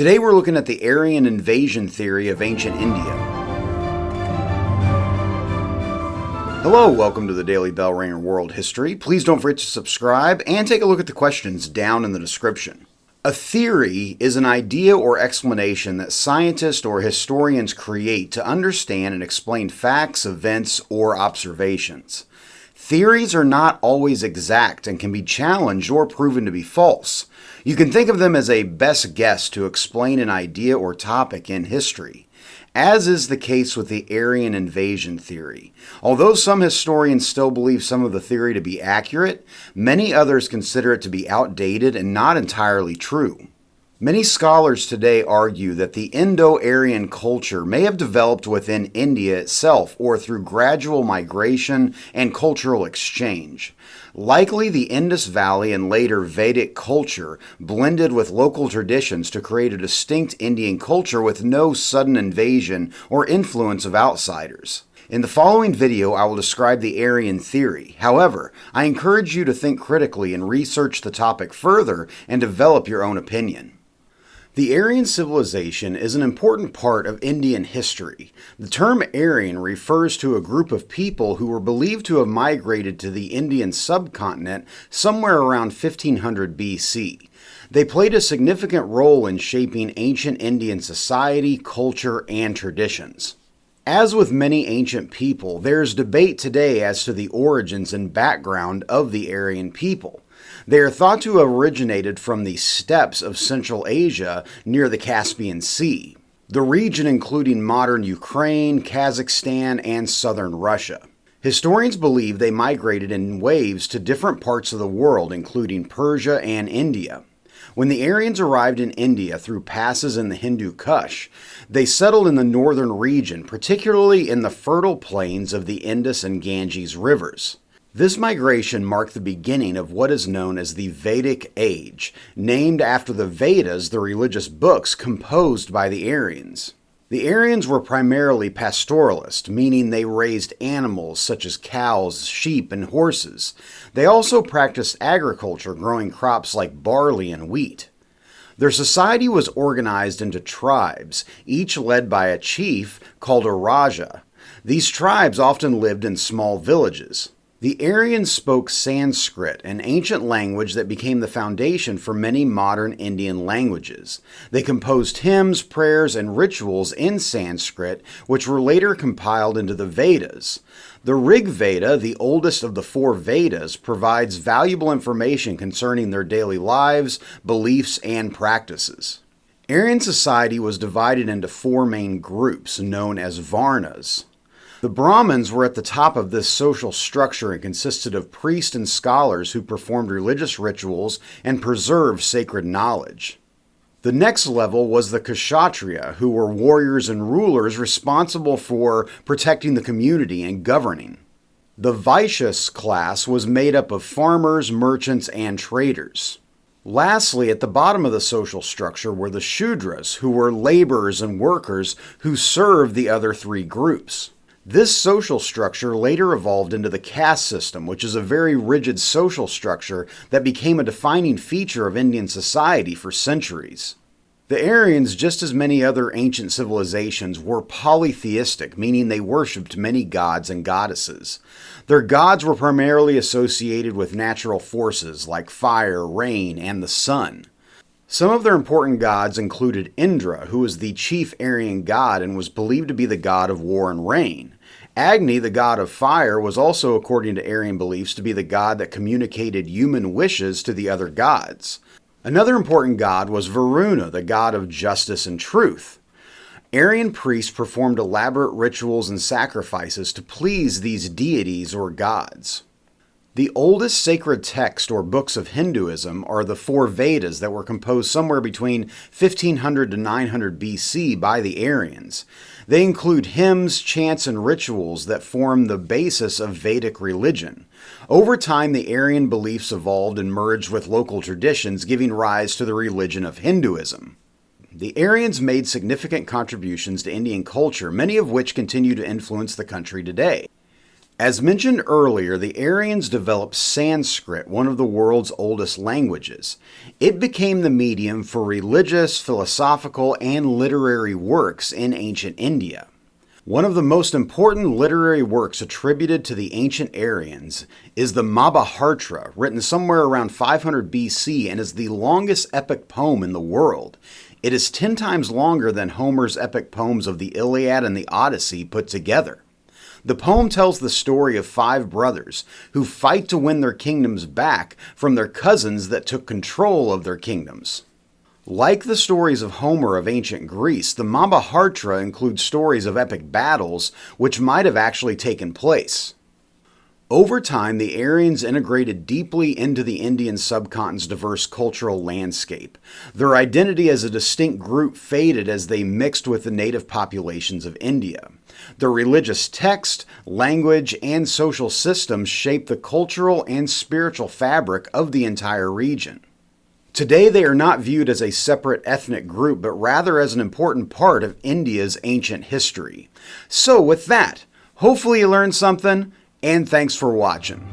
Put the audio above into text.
Today we're looking at the Aryan invasion theory of ancient India. Hello, welcome to the Daily Bellringer World History. Please don't forget to subscribe and take a look at the questions down in the description. A theory is an idea or explanation that scientists or historians create to understand and explain facts, events, or observations. Theories are not always exact and can be challenged or proven to be false. You can think of them as a best guess to explain an idea or topic in history, as is the case with the Aryan invasion theory. Although some historians still believe some of the theory to be accurate, many others consider it to be outdated and not entirely true. Many scholars today argue that the Indo-Aryan culture may have developed within India itself or through gradual migration and cultural exchange. Likely the Indus Valley and later Vedic culture blended with local traditions to create a distinct Indian culture with no sudden invasion or influence of outsiders. In the following video, I will describe the Aryan theory. However, I encourage you to think critically and research the topic further and develop your own opinion. The Aryan civilization is an important part of Indian history. The term Aryan refers to a group of people who were believed to have migrated to the Indian subcontinent somewhere around 1500 BC. They played a significant role in shaping ancient Indian society, culture, and traditions. As with many ancient people, there is debate today as to the origins and background of the Aryan people. They are thought to have originated from the steppes of Central Asia near the Caspian Sea, the region including modern Ukraine, Kazakhstan, and southern Russia. Historians believe they migrated in waves to different parts of the world, including Persia and India. When the Aryans arrived in India through passes in the Hindu Kush, they settled in the northern region, particularly in the fertile plains of the Indus and Ganges rivers. This migration marked the beginning of what is known as the Vedic Age, named after the Vedas, the religious books composed by the Aryans. The Aryans were primarily pastoralists, meaning they raised animals such as cows, sheep, and horses. They also practiced agriculture, growing crops like barley and wheat. Their society was organized into tribes, each led by a chief called a Raja. These tribes often lived in small villages. The Aryans spoke Sanskrit, an ancient language that became the foundation for many modern Indian languages. They composed hymns, prayers, and rituals in Sanskrit, which were later compiled into the Vedas. The Rig Veda, the oldest of the four Vedas, provides valuable information concerning their daily lives, beliefs, and practices. Aryan society was divided into four main groups, known as varnas. The Brahmins were at the top of this social structure and consisted of priests and scholars who performed religious rituals and preserved sacred knowledge. The next level was the Kshatriya, who were warriors and rulers responsible for protecting the community and governing. The Vaishyas class was made up of farmers, merchants, and traders. Lastly, at the bottom of the social structure were the Shudras, who were laborers and workers who served the other three groups. This social structure later evolved into the caste system, which is a very rigid social structure that became a defining feature of Indian society for centuries. The Aryans, just as many other ancient civilizations, were polytheistic, meaning they worshipped many gods and goddesses. Their gods were primarily associated with natural forces like fire, rain, and the sun. Some of their important gods included Indra, who was the chief Aryan god and was believed to be the god of war and rain. Agni, the god of fire, was also, according to Aryan beliefs, to be the god that communicated human wishes to the other gods. Another important god was Varuna, the god of justice and truth. Aryan priests performed elaborate rituals and sacrifices to please these deities or gods. The oldest sacred text or books of Hinduism are the four Vedas that were composed somewhere between 1500 to 900 BC by the Aryans. They include hymns, chants, and rituals that form the basis of Vedic religion. Over time, the Aryan beliefs evolved and merged with local traditions, giving rise to the religion of Hinduism. The Aryans made significant contributions to Indian culture, many of which continue to influence the country today. As mentioned earlier, the Aryans developed Sanskrit, one of the world's oldest languages. It became the medium for religious, philosophical, and literary works in ancient India. One of the most important literary works attributed to the ancient Aryans is the Mahabharata, written somewhere around 500 BC and is the longest epic poem in the world. It is 10 times longer than Homer's epic poems of the Iliad and the Odyssey put together. The poem tells the story of 5 brothers who fight to win their kingdoms back from their cousins that took control of their kingdoms. Like the stories of Homer of ancient Greece, the Mahabharata includes stories of epic battles which might have actually taken place. Over time, the Aryans integrated deeply into the Indian subcontinent's diverse cultural landscape. Their identity as a distinct group faded as they mixed with the native populations of India. Their religious text, language, and social systems shaped the cultural and spiritual fabric of the entire region. Today, they are not viewed as a separate ethnic group, but rather as an important part of India's ancient history. So with that, hopefully you learned something, and thanks for watching.